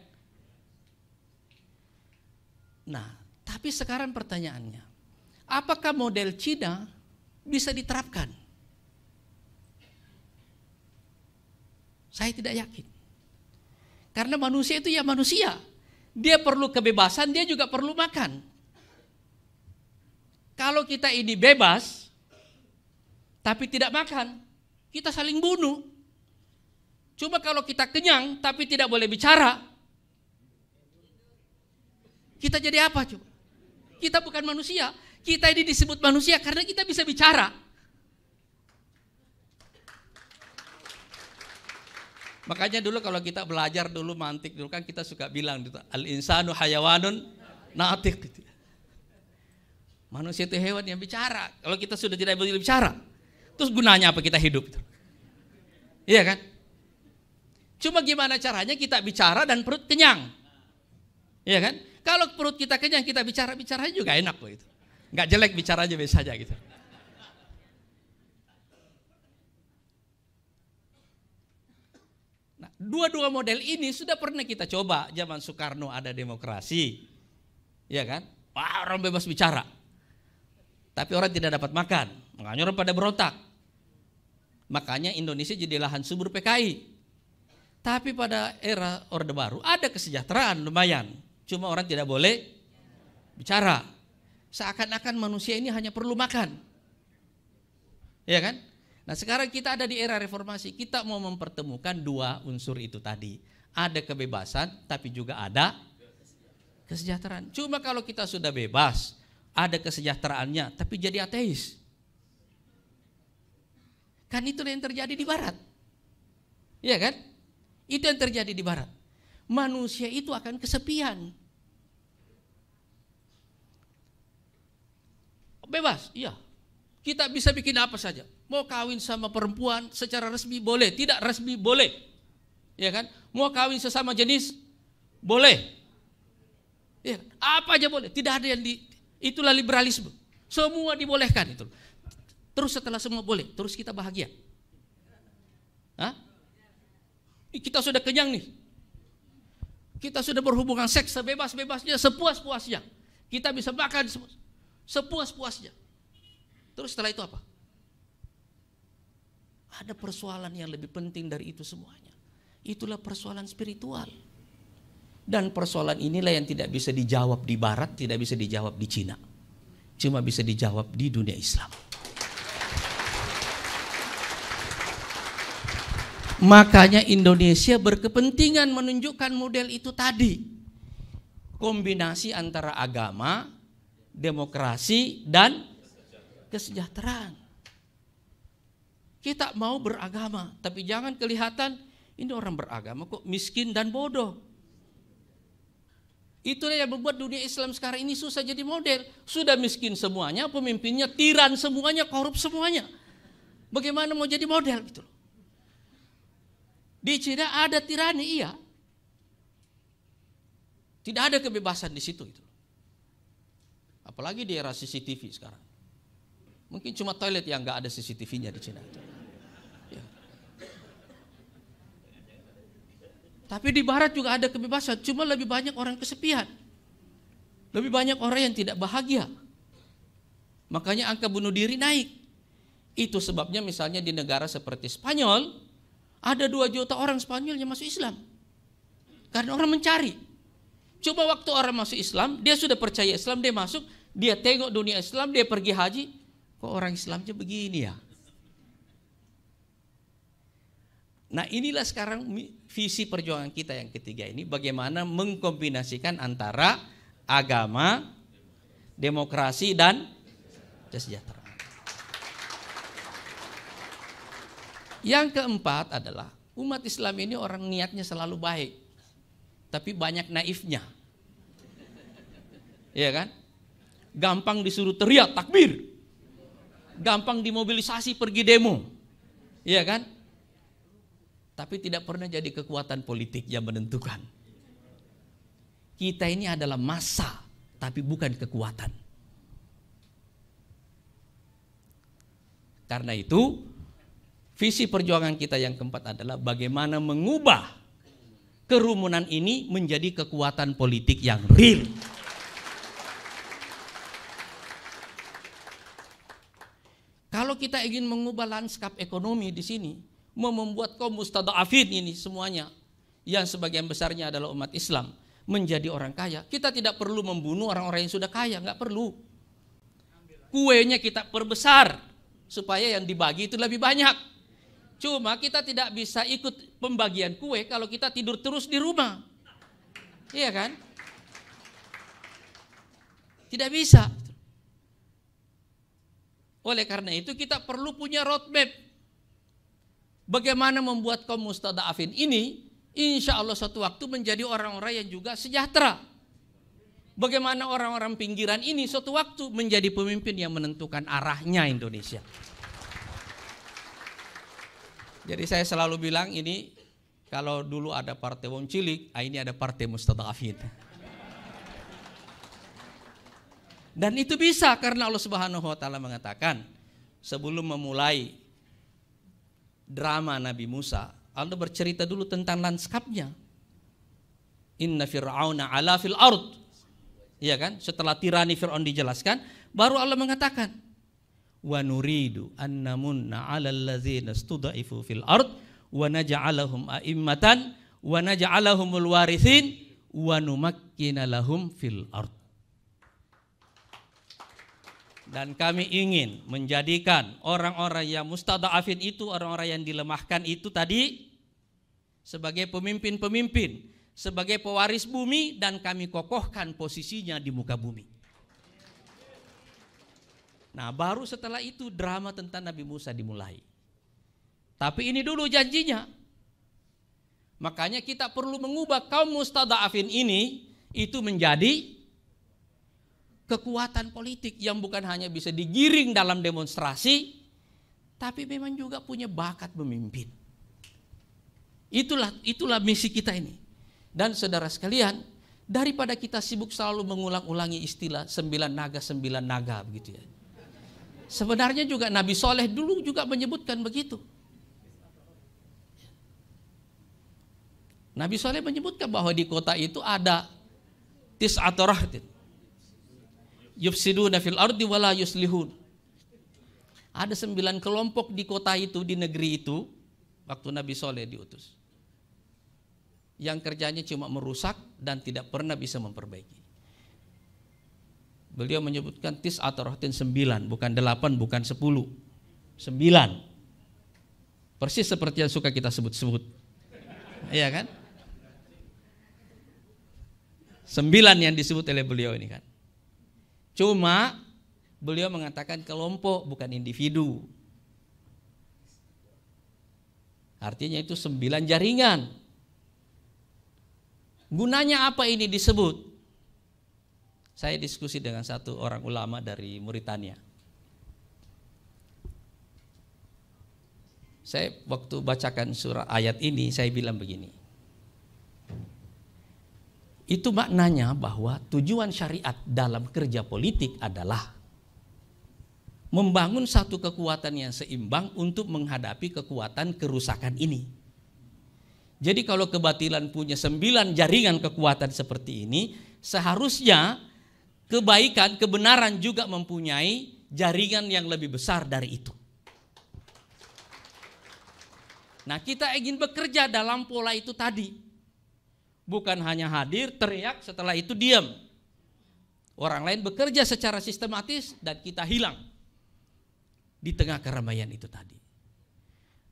Nah, Tapi sekarang pertanyaannya, apakah model Cina bisa diterapkan? Saya tidak yakin. Karena manusia itu ya manusia. Dia perlu kebebasan, dia juga perlu makan. Kalau kita ini bebas, tapi tidak makan, kita saling bunuh. Cuma kalau kita kenyang, tapi tidak boleh bicara, kita jadi apa coba? Kita bukan manusia. Kita ini disebut manusia karena kita bisa bicara. Makanya dulu kalau kita belajar dulu mantik dulu kan kita suka bilang al-insanu hayawanun natik gitu. Manusia itu hewan yang bicara. Kalau kita sudah tidak boleh bicara, terus gunanya apa kita hidup? Iya kan? Cuma gimana caranya kita bicara dan perut kenyang. Iya kan? Kalau perut kita kenyang kita bicaranya juga enak loh itu. Enggak jelek bicaranya biasa aja gitu. Dua-dua model ini sudah pernah kita coba. Zaman Soekarno ada demokrasi, ya kan? Wah, orang bebas bicara, tapi orang tidak dapat makan, makanya orang pada berontak. Makanya Indonesia jadi lahan subur PKI. Tapi pada era Orde Baru ada kesejahteraan lumayan, cuma orang tidak boleh bicara. Seakan-akan manusia ini hanya perlu makan, ya kan? Nah sekarang kita ada di era reformasi, kita mau mempertemukan dua unsur itu tadi. Ada kebebasan tapi juga ada kesejahteraan. Cuma kalau kita sudah bebas, ada kesejahteraannya tapi jadi ateis. Kan itu yang terjadi di barat. Iya kan? Itu yang terjadi di barat. Manusia itu akan kesepian. Bebas, iya. Kita bisa bikin apa saja. Mau kawin sama perempuan secara resmi boleh, tidak resmi boleh. Ya kan? Mau kawin sesama jenis boleh. Ya, apa aja boleh, tidak ada yang itulah liberalisme. Semua dibolehkan itu. Terus setelah semua boleh, terus kita bahagia. Hah? Kita sudah kenyang nih. Kita sudah berhubungan seks sebebas-bebasnya, sepuas-puasnya. Kita bisa makan sepuas-puasnya. Terus setelah itu apa? Ada persoalan yang lebih penting dari itu semuanya. Itulah persoalan spiritual. Dan persoalan inilah yang tidak bisa dijawab di barat, tidak bisa dijawab di Cina. Cuma bisa dijawab di dunia Islam. Makanya Indonesia berkepentingan menunjukkan model itu tadi. Kombinasi antara agama, demokrasi, dan kesejahteraan. Kita mau beragama, tapi jangan kelihatan ini orang beragama kok miskin dan bodoh. Itulah yang membuat dunia Islam sekarang ini susah jadi model. Sudah miskin semuanya, pemimpinnya tiran semuanya, korup semuanya. Bagaimana mau jadi model gitu? Di Cina ada tirani, iya. Tidak ada kebebasan di situ itu. Apalagi di era CCTV sekarang. Mungkin cuma toilet yang nggak ada CCTV-nya di Cina. Ya. Tapi di barat juga ada kebebasan, cuma lebih banyak orang kesepian. Lebih banyak orang yang tidak bahagia. Makanya angka bunuh diri naik. Itu sebabnya misalnya di negara seperti Spanyol, ada 2 juta orang Spanyol yang masuk Islam. Karena orang mencari. Coba waktu orang masuk Islam, dia sudah percaya Islam, dia masuk, dia tengok dunia Islam, dia pergi haji. Kok orang Islamnya begini ya? Nah inilah sekarang visi perjuangan kita yang ketiga ini. Bagaimana mengkombinasikan antara agama, demokrasi, dan kesejahteraan. Yang keempat adalah umat Islam ini orang niatnya selalu baik. Tapi banyak naifnya. Iya kan? Gampang disuruh teriak takbir. Gampang dimobilisasi pergi demo. Iya kan? Tapi tidak pernah jadi kekuatan politik yang menentukan. Kita ini adalah massa, tapi bukan kekuatan. Karena itu, visi perjuangan kita yang keempat adalah bagaimana mengubah kerumunan ini menjadi kekuatan politik yang real. Kalau kita ingin mengubah lanskap ekonomi di sini, mau membuat kaum mustadafin ini semuanya, yang sebagian besarnya adalah umat Islam, menjadi orang kaya, kita tidak perlu membunuh orang-orang yang sudah kaya, nggak perlu. Kuenya kita perbesar supaya yang dibagi itu lebih banyak. Cuma kita tidak bisa ikut pembagian kue kalau kita tidur terus di rumah. Iya kan? Tidak bisa. Oleh karena itu kita perlu punya roadmap. Bagaimana membuat kaum mustadafin ini insya Allah suatu waktu menjadi orang-orang yang juga sejahtera. Bagaimana orang-orang pinggiran ini suatu waktu menjadi pemimpin yang menentukan arahnya Indonesia. Jadi saya selalu bilang ini, kalau dulu ada partai wong cilik, ini ada partai mustadafin. Dan itu bisa karena Allah Subhanahu wa taala mengatakan sebelum memulai drama Nabi Musa, Allah bercerita dulu tentang lanskapnya. Inna fir'auna ala fil ard. Iya kan? Setelah tirani Fir'aun dijelaskan, baru Allah mengatakan wa nuridu an namunna 'alal ladzina studaifu fil ard wa naj'alahum a'immatan wa naj'alahumul warithin wa numakkina lahum fil ard. Dan kami ingin menjadikan orang-orang yang mustadafin itu, orang-orang yang dilemahkan itu tadi sebagai pemimpin-pemimpin, sebagai pewaris bumi, dan kami kokohkan posisinya di muka bumi. Nah, baru setelah itu drama tentang Nabi Musa dimulai. Tapi ini dulu janjinya. Makanya kita perlu mengubah kaum mustadafin ini itu menjadi kekuatan politik yang bukan hanya bisa digiring dalam demonstrasi, tapi memang juga punya bakat memimpin. Itulah misi kita ini. Dan saudara sekalian, daripada kita sibuk selalu mengulang-ulangi istilah 9 naga begitu ya. Sebenarnya juga Nabi Soleh dulu juga menyebutkan begitu. Nabi Soleh menyebutkan bahwa di kota itu ada tis'atu rahtin yufsiduna fil ardi wala yuslihun. Ada 9 kelompok di kota itu, di negeri itu, waktu Nabi Soleh diutus, yang kerjanya cuma merusak dan tidak pernah bisa memperbaiki. Beliau menyebutkan tis'atu rahtin 9, bukan 8, bukan 10, 9. Persis seperti yang suka kita sebut-sebut. Iya kan? 9 yang disebut oleh beliau ini kan. Cuma beliau mengatakan kelompok bukan individu. Artinya itu 9 jaringan. Gunanya apa ini disebut? Saya diskusi dengan satu orang ulama dari Mauritania. Saya waktu bacakan surah ayat ini, saya bilang begini. Itu maknanya bahwa tujuan syariat dalam kerja politik adalah membangun satu kekuatan yang seimbang untuk menghadapi kekuatan kerusakan ini. Jadi kalau kebatilan punya 9 jaringan kekuatan seperti ini, seharusnya kebaikan, kebenaran juga mempunyai jaringan yang lebih besar dari itu. Nah, kita ingin bekerja dalam pola itu tadi. Bukan hanya hadir, teriak, setelah itu diam. Orang lain bekerja secara sistematis dan kita hilang di tengah keramaian itu tadi.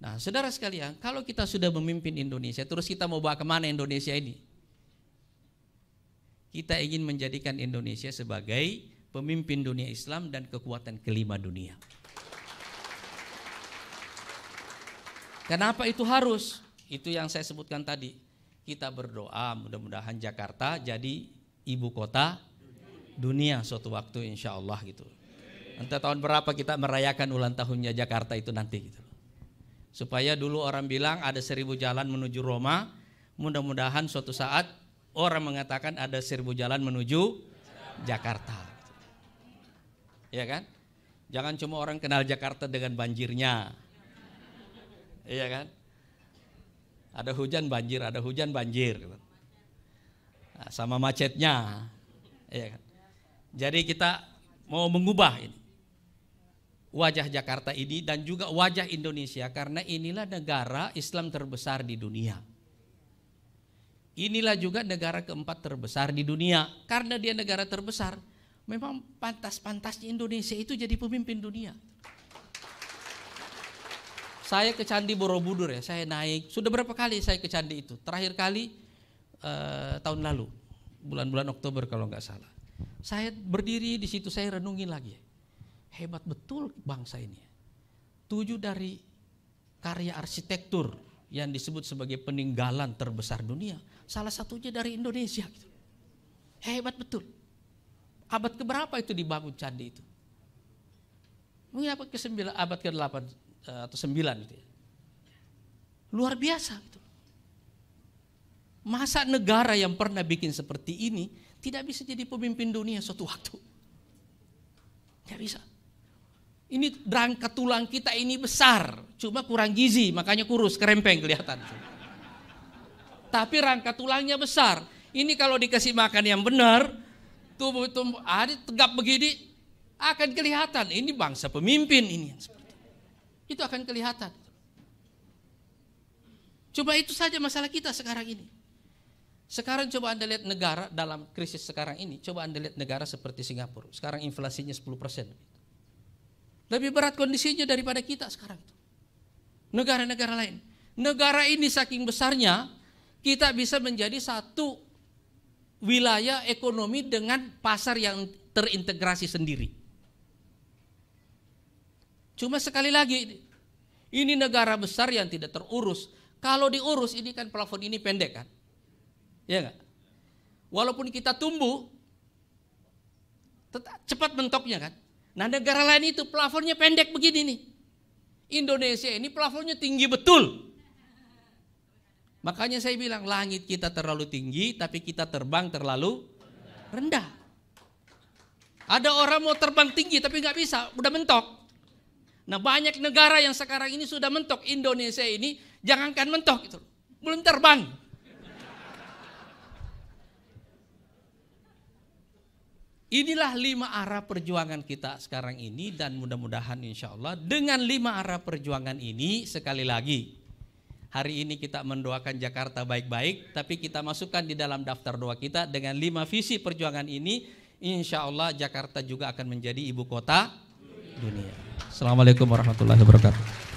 Nah, saudara sekalian, kalau kita sudah memimpin Indonesia, terus kita mau bawa kemana Indonesia ini? Kita ingin menjadikan Indonesia sebagai pemimpin dunia Islam dan kekuatan kelima dunia. Kenapa itu harus? Itu yang saya sebutkan tadi. Kita berdoa mudah-mudahan Jakarta jadi ibu kota dunia suatu waktu insya Allah gitu. Entah tahun berapa kita merayakan ulang tahunnya Jakarta itu nanti gitu. Supaya dulu orang bilang ada 1000 jalan menuju Roma, mudah-mudahan suatu saat orang mengatakan ada 1000 jalan menuju Jakarta. Iya kan? Jangan cuma orang kenal Jakarta dengan banjirnya. Iya kan? Ada hujan banjir, ada hujan banjir. Nah, sama macetnya. Ya kan? Jadi kita mau mengubah ini. wajah Jakarta ini dan juga wajah Indonesia, karena inilah negara Islam terbesar di dunia. Inilah juga negara keempat terbesar di dunia. Karena dia negara terbesar, memang pantas-pantasnya Indonesia itu jadi pemimpin dunia. Saya ke Candi Borobudur ya, saya naik. Sudah berapa kali saya ke Candi itu? Terakhir kali tahun lalu, bulan-bulan Oktober kalau nggak salah. Saya berdiri di situ, saya renungin lagi. Hebat betul bangsa ini. 7 dari karya arsitektur yang disebut sebagai peninggalan terbesar dunia, salah satunya dari Indonesia. Gitu. Hebat betul. Abad keberapa itu dibangun candi itu? Mungkin abad ke-9, abad ke-8 atau 9 gitu ya. Luar biasa gitu. Masa negara yang pernah bikin seperti ini tidak bisa jadi pemimpin dunia suatu waktu? Tidak bisa. Ini rangka tulang kita ini besar, cuma kurang gizi, makanya kurus, kerempeng kelihatan. Tapi rangka tulangnya besar. Ini kalau dikasih makan yang benar, tubuh tegap begini, akan kelihatan. Ini bangsa pemimpin ini. Itu akan kelihatan. Coba itu saja masalah kita sekarang ini. Sekarang coba Anda lihat negara dalam krisis sekarang ini, coba Anda lihat negara seperti Singapura. Sekarang inflasinya 10%. Lebih berat kondisinya daripada kita sekarang. Negara-negara lain. Negara ini saking besarnya, kita bisa menjadi satu wilayah ekonomi dengan pasar yang terintegrasi sendiri. Cuma sekali lagi, ini negara besar yang tidak terurus. Kalau diurus, ini kan plafon ini pendek kan? Ya enggak? Walaupun kita tumbuh, cepat mentoknya kan? Nah negara lain itu plafonnya pendek begini nih. Indonesia ini plafonnya tinggi betul. Makanya saya bilang langit kita terlalu tinggi, tapi kita terbang terlalu rendah. Ada orang mau terbang tinggi tapi nggak bisa, udah mentok. Nah banyak negara yang sekarang ini sudah mentok. Indonesia ini jangankan mentok gitu, belum terbang. Inilah 5 arah perjuangan kita sekarang ini, dan mudah-mudahan insya Allah dengan 5 arah perjuangan ini, sekali lagi hari ini kita mendoakan Jakarta baik-baik, tapi kita masukkan di dalam daftar doa kita dengan 5 visi perjuangan ini, insya Allah Jakarta juga akan menjadi ibu kota dunia. Assalamualaikum warahmatullahi wabarakatuh.